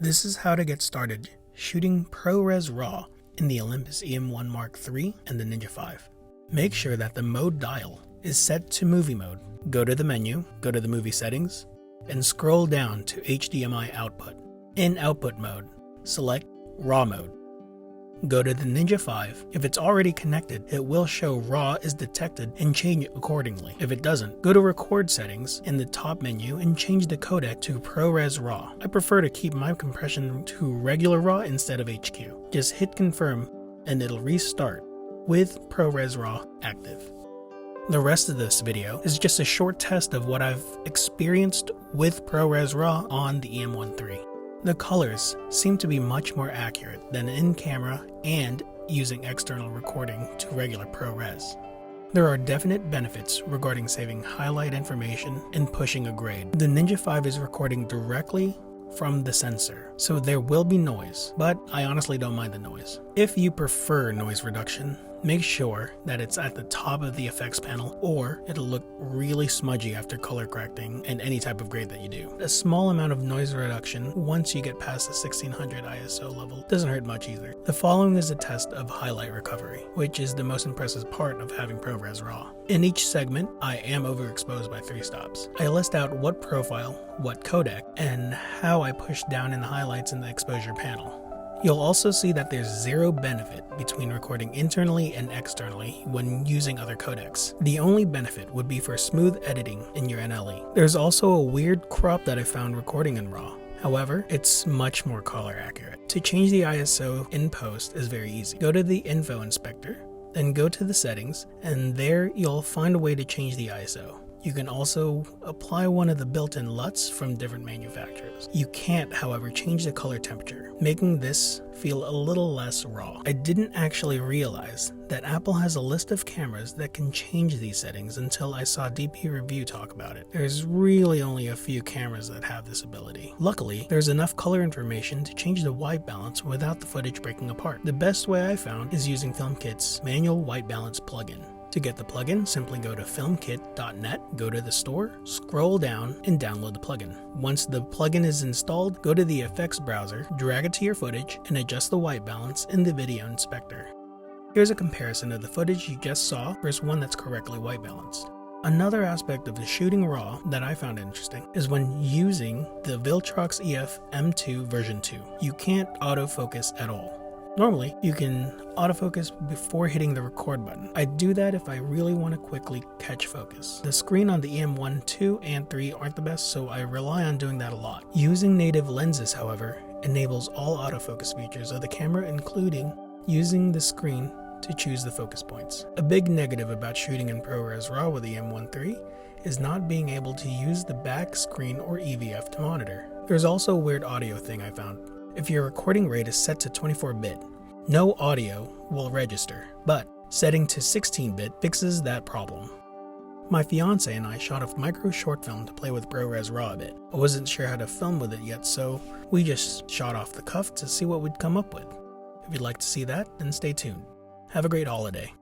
This is how to get started shooting ProRes RAW in the Olympus EM1 Mark III and the Ninja V. Make sure that the mode dial is set to movie mode. Go to the menu, go to the movie settings, and scroll down to HDMI output. In output mode, select RAW mode. Go to the Ninja V. If it's already connected, it will show RAW is detected and change it accordingly. If it doesn't, go to record settings in the top menu and change the codec to ProRes RAW. I prefer to keep my compression to regular RAW instead of HQ. Just hit confirm and it'll restart with ProRes RAW active. The rest of this video is just a short test of what I've experienced with ProRes RAW on the EM1 III. The colors seem to be much more accurate than in camera and using external recording to regular ProRes. There are definite benefits regarding saving highlight information and pushing a grade. The Ninja V is recording directly from the sensor, so there will be noise, but I honestly don't mind the noise. If you prefer noise reduction, make sure that it's at the top of the effects panel or it'll look really smudgy after color correcting and any type of grade that you do. A small amount of noise reduction once you get past the 1600 ISO level doesn't hurt much either. The following is a test of highlight recovery, which is the most impressive part of having ProRes RAW. In each segment, I am overexposed by 3 stops. I list out what profile, what codec, and how I push down in the highlights in the exposure panel. You'll also see that there's zero benefit between recording internally and externally when using other codecs. The only benefit would be for smooth editing in your NLE. There's also a weird crop that I found recording in RAW. However, it's much more color accurate. To change the ISO in post is very easy. Go to the info inspector, then go to the settings, and there you'll find a way to change the ISO. You can also apply one of the built-in LUTs from different manufacturers. You can't, however, change the color temperature, making this feel a little less raw. I didn't actually realize that Apple has a list of cameras that can change these settings until I saw DP Review talk about it. There's really only a few cameras that have this ability. Luckily, there's enough color information to change the white balance without the footage breaking apart. The best way I found is using FilmKit's manual white balance plugin. To get the plugin, simply go to filmkit.net, go to the store, scroll down, and download the plugin. Once the plugin is installed, go to the effects browser, drag it to your footage, and adjust the white balance in the video inspector. Here's a comparison of the footage you just saw versus one that's correctly white balanced. Another aspect of the shooting RAW that I found interesting is when using the Viltrox EF M2 version 2. You can't autofocus at all. Normally, you can autofocus before hitting the record button. I do that if I really want to quickly catch focus. The screen on the EM1, 2, and 3 aren't the best, so I rely on doing that a lot. Using native lenses, however, enables all autofocus features of the camera, including using the screen to choose the focus points. A big negative about shooting in ProRes RAW with the EM1 III is not being able to use the back screen or EVF to monitor. There's also a weird audio thing I found. If your recording rate is set to 24-bit, no audio will register, but setting to 16-bit fixes that problem. My fiance and I shot a micro short film to play with ProRes RAW a bit. I wasn't sure how to film with it yet, so we just shot off the cuff to see what we'd come up with. If you'd like to see that, then stay tuned. Have a great holiday.